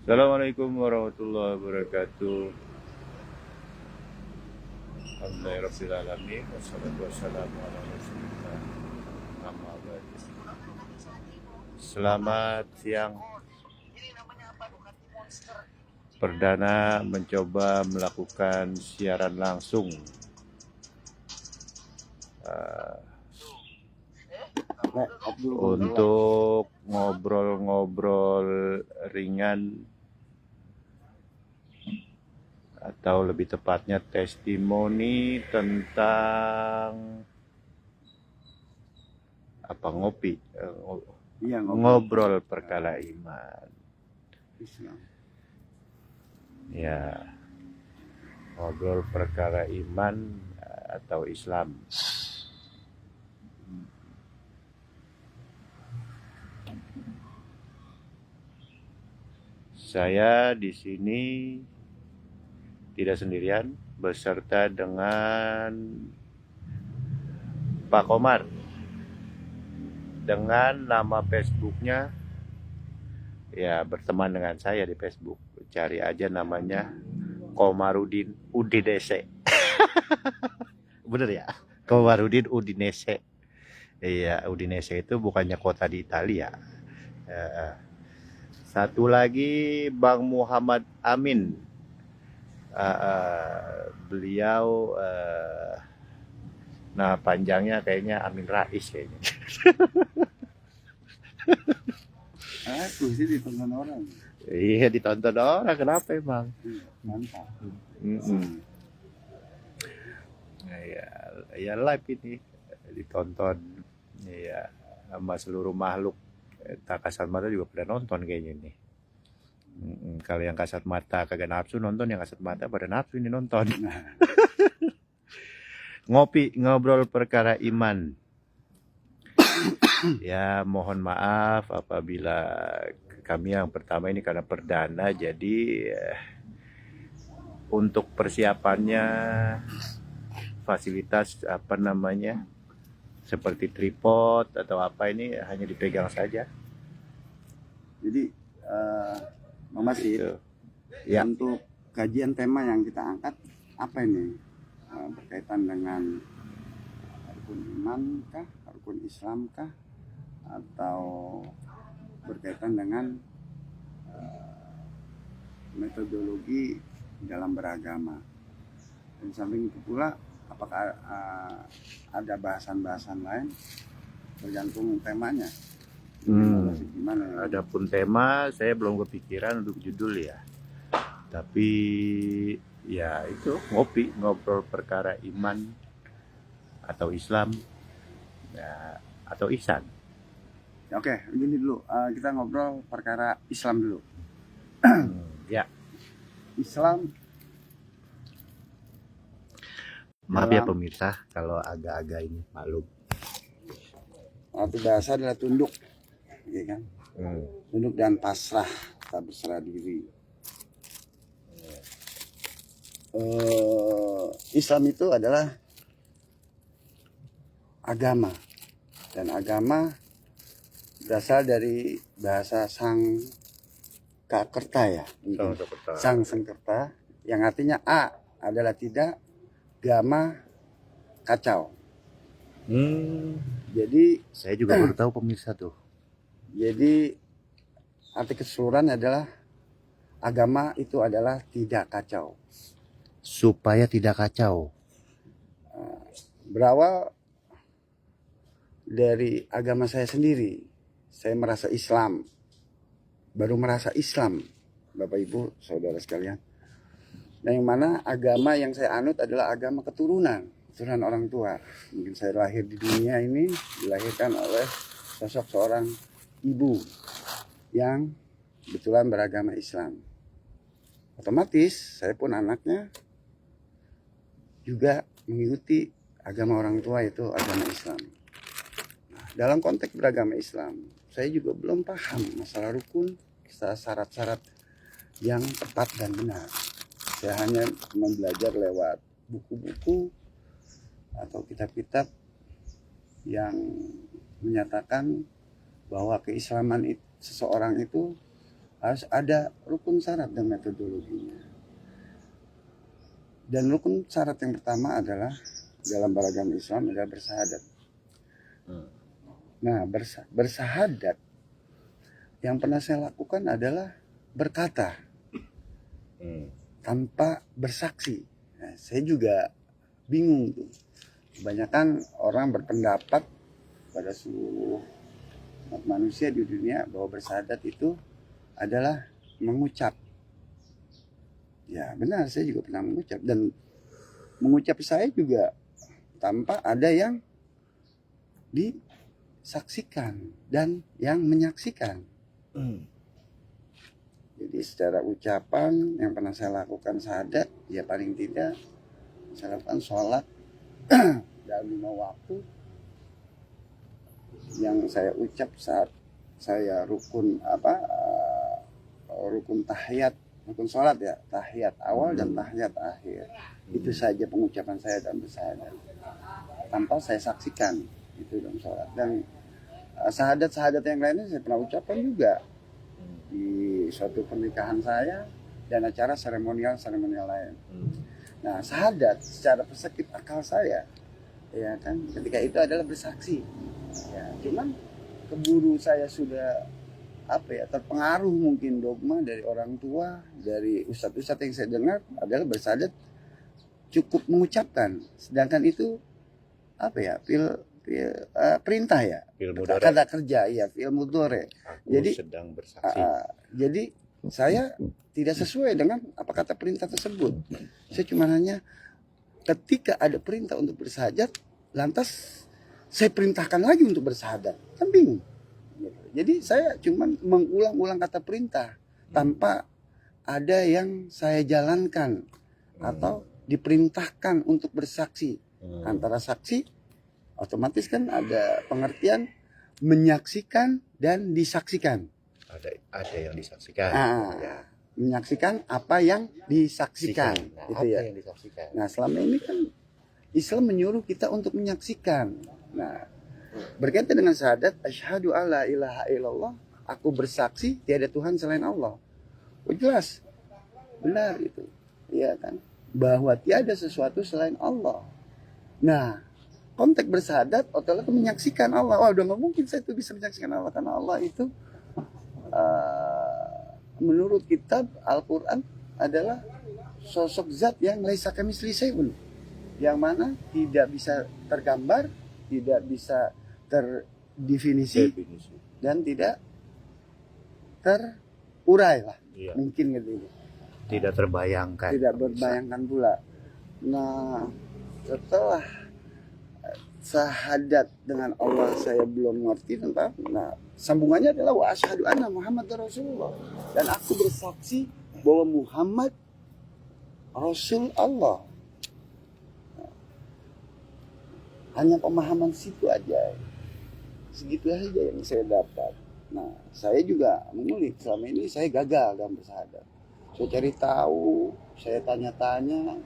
Assalamualaikum warahmatullahi wabarakatuh. Alhamdulillahirrahmanirrahim. Wassalatu wassalamu ala rasulillah. Amma ba'du. Selamat siang. Perdana mencoba melakukan siaran langsung untuk ngobrol-ngobrol ringan, atau lebih tepatnya testimoni tentang ngopi, ngobrol perkara iman. Islam. Ya, ngobrol perkara iman atau Islam. Saya di sini tidak sendirian, beserta dengan Pak Komar, dengan nama Facebooknya ya berteman dengan saya di Facebook. Cari aja namanya Komarudin Udinese. Bener ya? Komarudin Udinese. Iya, Udinese itu bukannya kota di Italia. Satu lagi Bang Muhammad Amin. Beliau nah panjangnya kayaknya Amin Rais kayaknya. Aku sih ditonton orang. Iya, ditonton orang, kenapa emang? Mantap. Ya live ini ditonton ya sama seluruh makhluk. Tak kasat mata juga pada nonton kayaknya nih. Kalau yang kasat mata kagak nafsu nonton, yang kasat mata pada nafsu ini nonton. Ngopi, ngobrol perkara iman. Ya mohon maaf apabila kami yang pertama ini karena perdana, jadi untuk persiapannya fasilitas seperti tripod atau apa ini hanya dipegang saja. Jadi Mama sih Gitu. Ya. Untuk kajian tema yang kita angkat apa ini? Berkaitan dengan rukun iman kah, rukun Islam kah, atau berkaitan dengan metodologi dalam beragama. Dan samping itu pula apakah ada bahasan-bahasan lain tergantung temanya. Gimana? Adapun tema saya belum kepikiran untuk judul ya. Tapi ya itu ngobrol perkara iman atau Islam ya, atau ihsan. Oke, begini dulu. Kita ngobrol perkara Islam dulu. Ya. Islam. Maaf ya pemirsa kalau agak-agak ini maklum. Arti bahasa adalah tunduk, ya kan? Tunduk dan pasrah, tak berserah diri. Islam itu adalah agama, dan agama berasal dari bahasa Sangkakerta ya, Sangkerta, yang artinya A adalah tidak, gama kacau. Jadi saya juga baru tahu pemirsa tuh. Jadi arti keseluruhan adalah agama itu adalah tidak kacau. Supaya tidak kacau. Berawal dari agama saya sendiri. Saya merasa Islam. Baru merasa Islam, Bapak Ibu, saudara sekalian. Nah, yang mana agama yang saya anut adalah agama keturunan orang tua. Mungkin saya lahir di dunia ini dilahirkan oleh sosok seorang ibu yang kebetulan beragama Islam. Otomatis saya pun anaknya juga mengikuti agama orang tua, itu agama Islam. Nah, dalam konteks beragama Islam, saya juga belum paham masalah rukun, syarat-syarat yang tepat dan benar. Saya hanya belajar lewat buku-buku atau kitab-kitab yang menyatakan bahwa keislaman seseorang itu harus ada rukun syarat dan metodologinya. Dan rukun syarat yang pertama adalah dalam beragama Islam adalah bersahadat. Nah, bersahadat yang pernah saya lakukan adalah berkata tanpa bersaksi. Nah, saya juga bingung tuh. Kebanyakan orang berpendapat pada seluruh manusia di dunia bahwa bersahadat itu adalah mengucap. Ya benar, saya juga pernah mengucap, dan mengucap saya juga tanpa ada yang disaksikan dan yang menyaksikan. Jadi secara ucapan yang pernah saya lakukan syahadat, ya paling tidak saya lakukan sholat dalam 5 waktu yang saya ucap saat saya rukun tahiyat, rukun sholat ya, tahiyat awal dan tahiyat akhir. Itu saja pengucapan saya dalam bersyahadat, tanpa saya saksikan itu dalam sholat. Dan syahadat yang lainnya saya pernah ucapkan juga di suatu pernikahan saya dan acara seremonial lain. Nah, syahadat secara perspektif akal saya, ya kan, ketika itu adalah bersaksi. Ya, cuman keburu saya sudah terpengaruh mungkin dogma dari orang tua, dari ustadz-ustadz yang saya dengar adalah bersyahadat cukup mengucapkan, sedangkan itu perintah ya, kata kerja ya, fi'il mudhari. Jadi sedang bersaksi. Jadi saya tidak sesuai dengan apa kata perintah tersebut. Saya cuma hanya ketika ada perintah untuk bersahadat, lantas saya perintahkan lagi untuk bersahadat, kan bingung. Jadi saya cuma mengulang-ulang kata perintah tanpa ada yang saya jalankan atau diperintahkan untuk bersaksi. Antara saksi otomatis kan ada pengertian menyaksikan dan disaksikan. Ada yang disaksikan. Ya. Menyaksikan apa yang disaksikan. Nah, itu apa ya. yang disaksikan? Nah, selama ini kan Islam menyuruh kita untuk menyaksikan. Nah, berkaitan dengan syahadat, asyhadu alla ilaha illallah, aku bersaksi tiada Tuhan selain Allah. Oh, jelas, benar itu, ya kan, bahwa tiada sesuatu selain Allah. Nah, konteks bersyahadat otomatis menyaksikan Allah. Wah, udah nggak mungkin saya itu bisa menyaksikan Allah, karena Allah itu menurut kitab Al-Quran adalah sosok zat yang laisa kamitslihi syai'un, yang mana tidak bisa tergambar, tidak bisa terdefinisi, dan tidak terurai lah, mungkin gitu. Tidak terbayangkan. Tidak berbayangkan pula. Nah, setelah syahadat dengan Allah saya belum ngerti tentang. Nah, sambungannya adalah wa asyhadu anna Muhammadar Rasulullah, dan aku bersaksi bahwa Muhammad Rasul Allah. Nah, hanya pemahaman situ aja, segitu aja yang saya dapat. Nah, saya juga mengulik, selama ini saya gagal dalam bersyahadat. Saya cari tahu, saya tanya-tanya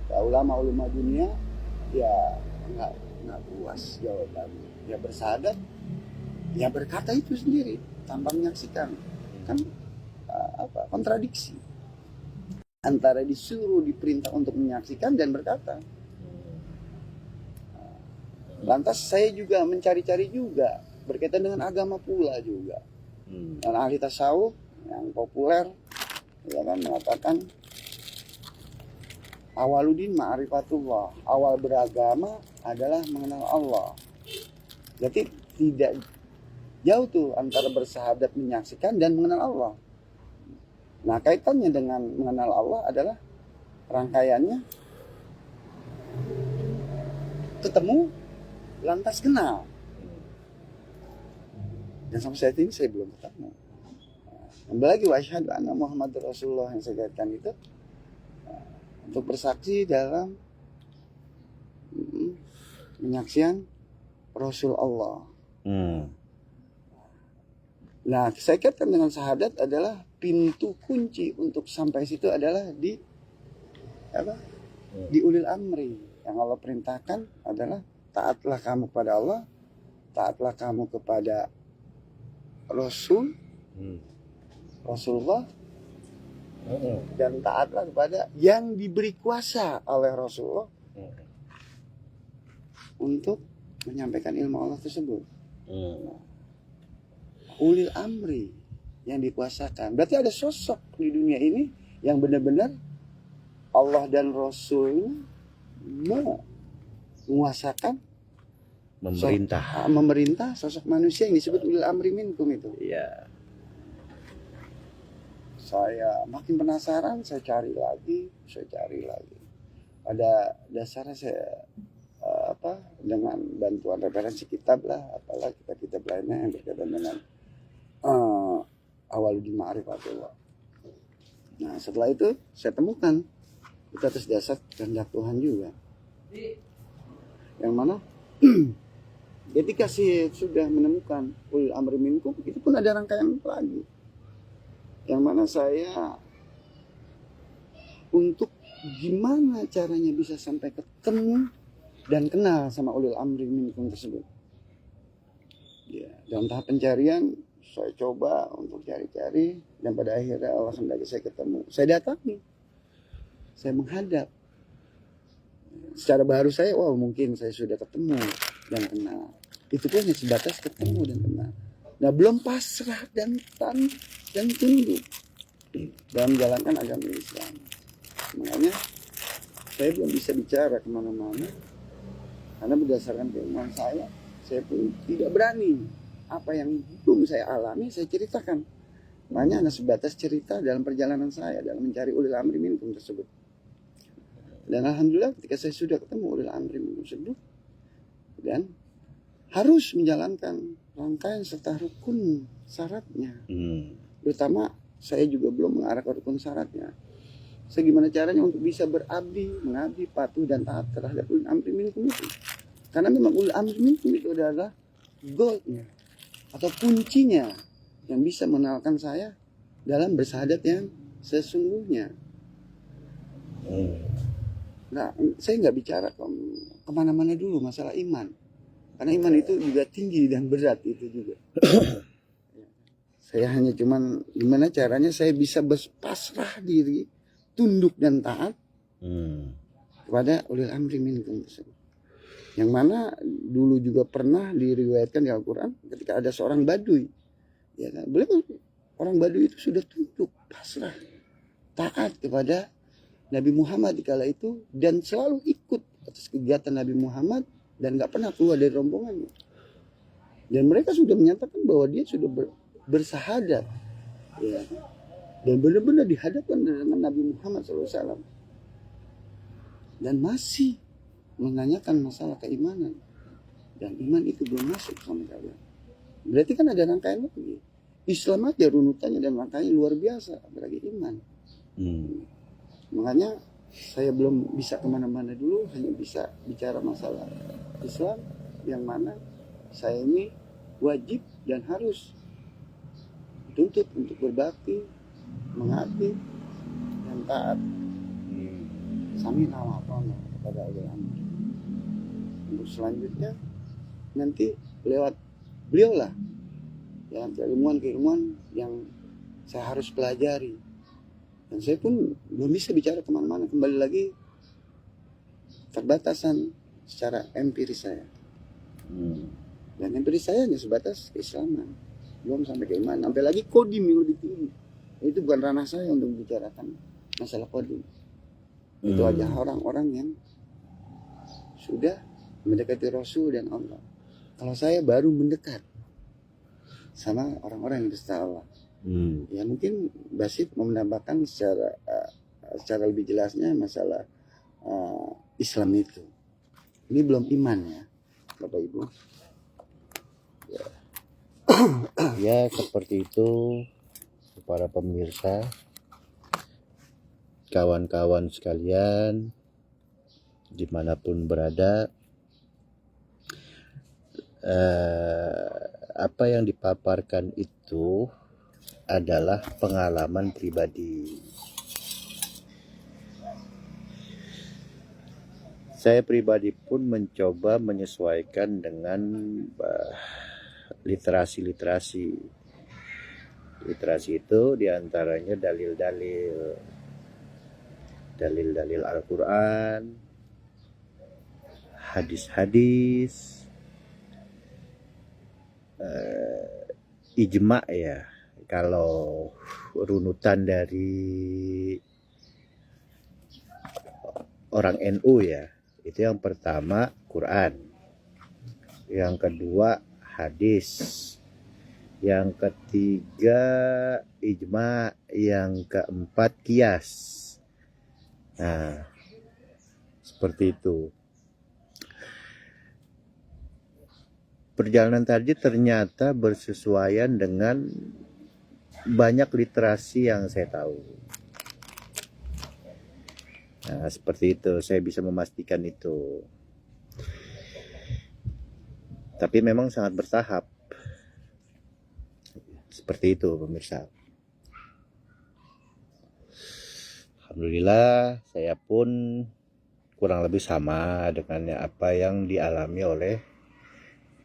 ke ulama-ulama dunia, ya nggak puas jawabannya. Ya bersyahadat, ya berkata itu sendiri tanpa menyaksikan, kan kontradiksi antara disuruh diperintah untuk menyaksikan dan berkata. Lantas saya juga mencari-cari juga berkaitan dengan agama pula juga. Dan ahli tasawuf yang populer ya kan mengatakan awaludin ma'rifatullah, awal beragama adalah mengenal Allah. Jadi tidak jauh tuh antara bersahadat menyaksikan dan mengenal Allah. Nah, kaitannya dengan mengenal Allah adalah rangkaiannya ketemu lantas kenal. Dan sampai saat ini saya belum ketemu. Kembali lagi wa asyhadu anna Muhammadar Rasulullah yang saya kaitkan itu untuk bersaksi dalam penyaksian Rasul Allah. Nah, saya kaitkan dengan syahadat adalah pintu kunci untuk sampai situ adalah di ulil amri. Yang Allah perintahkan adalah taatlah kamu kepada Allah, taatlah kamu kepada Rasul, Rasulullah dan taatlah kepada yang diberi kuasa oleh Rasulullah untuk menyampaikan ilmu Allah tersebut. Ulil amri yang dikuasakan. Berarti ada sosok di dunia ini yang benar-benar Allah dan Rasulnya menguasakan, memerintah sosok manusia yang disebut ulil amri minkum itu. Iya. Saya makin penasaran, saya cari lagi. Pada dasarnya saya dengan bantuan referensi kitab lah, apalah kitab lainnya yang berkaitan dengan Awwaluddin Ma'rifatullah. Nah, setelah itu saya temukan itu atas dasar kehendak Tuhan juga. Yang mana ketika saya sudah menemukan ulil amri minkum, itu pun ada rangkaian lagi. Yang mana saya untuk gimana caranya bisa sampai ketemu dan kenal sama ulil amri minkum tersebut. Ya, dalam tahap pencarian saya coba untuk cari-cari dan pada akhirnya Allah hendaki saya ketemu. Saya datangi. Saya menghadap. Secara baru saya, mungkin saya sudah ketemu dan kenal. Itu pun hanya sebatas ketemu dan kenal. Nah, belum pasrah dan tunduk dalam menjalankan agama Islam. Makanya saya belum bisa bicara kemana-mana karena berdasarkan keilmuan saya pun tidak berani. Apa yang belum saya alami saya ceritakan. Makanya hanya sebatas cerita dalam perjalanan saya dalam mencari ulil amri minkum tersebut. Dan alhamdulillah ketika saya sudah ketemu ulil amri minkum tersebut dan harus menjalankan rangkaian serta rukun syaratnya. Terutama saya juga belum mengarah ke rukun syaratnya. Saya gimana caranya untuk bisa mengabdi, patuh dan taat terhadap ulil amri minkum itu. Karena memang ulil amri minkum itu adalah goalnya atau kuncinya yang bisa mengenalkan saya dalam bersyahadat yang sesungguhnya. Nah, saya nggak bicara kemana-mana dulu masalah iman, karena iman itu juga tinggi dan berat itu juga. Saya hanya cuman gimana caranya saya bisa berpasrah diri, tunduk dan taat kepada ulil amri minkum tersebut. Yang mana dulu juga pernah diriwayatkan di Al-Quran ketika ada seorang Baduy. Ya kan? Beliau orang Baduy itu sudah tunduk, pasrah, taat kepada Nabi Muhammad di kala itu dan selalu ikut atas kegiatan Nabi Muhammad dan gak pernah keluar dari rombongannya. Dan mereka sudah menyatakan bahwa dia sudah bersahadat. Ya. Dan benar-benar dihadapkan dengan Nabi Muhammad SAW. Dan masih menanyakan masalah keimanan. Dan iman itu belum masuk sama kalian. Berarti kan ada rangkaian lagi. Islam aja runutannya dan rangkaiannya luar biasa. Apalagi iman. Makanya saya belum bisa kemana-mana dulu. Hanya bisa bicara masalah Islam. Yang mana saya ini wajib dan harus dituntut untuk berbakti, mengabdi, dan taat. Samina wa ta'ala kepada Allah. Untuk selanjutnya nanti lewat beliau lah ya, keilmuan yang saya harus pelajari. Dan saya pun belum bisa bicara kemana-mana. Kembali lagi terbatasan secara empiris saya. Dan empiris saya hanya sebatas keislaman, belum sampai keimanan. Sampai lagi kodim yang lebih tinggi. Itu bukan ranah saya untuk membicarakan masalah kodim. Itu aja orang-orang yang sudah mendekati Rasul dan Allah. Kalau saya baru mendekat sama orang-orang yang berserta Allah. Ya mungkin Basit mau menambahkan secara lebih jelasnya masalah Islam itu. Ini belum iman ya, Bapak Ibu. Ya seperti itu para pemirsa, kawan-kawan sekalian dimanapun berada, apa yang dipaparkan itu adalah pengalaman pribadi. Saya pribadi pun mencoba menyesuaikan dengan literasi Literasi itu diantaranya dalil-dalil Al-Quran, hadis-hadis, ijma ya. Kalau runutan dari orang NU ya, itu yang pertama Quran, yang kedua hadis, yang ketiga ijma, yang keempat qiyas. Nah, seperti itu. Perjalanan tadi ternyata bersesuaian dengan banyak literasi yang saya tahu. Nah, seperti itu, saya bisa memastikan itu. Tapi memang sangat bertahap. Seperti itu, pemirsa. Alhamdulillah, saya pun kurang lebih sama dengan apa yang dialami oleh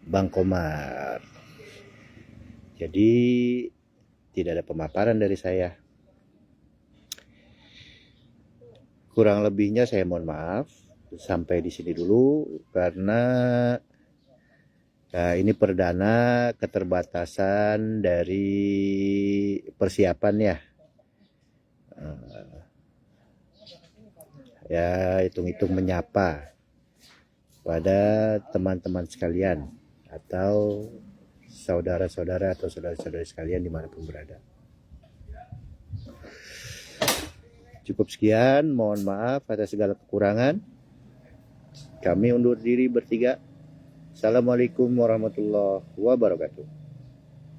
Bang Komar. Jadi tidak ada pemaparan dari saya. Kurang lebihnya saya mohon maaf. Sampai di sini dulu karena ini perdana keterbatasan dari persiapannya. Ya hitung-hitung menyapa pada teman-teman sekalian atau saudara-saudara atau saudara-saudari sekalian dimanapun berada. Cukup sekian, mohon maaf atas segala kekurangan. Kami undur diri bertiga. Assalamualaikum warahmatullahi wabarakatuh.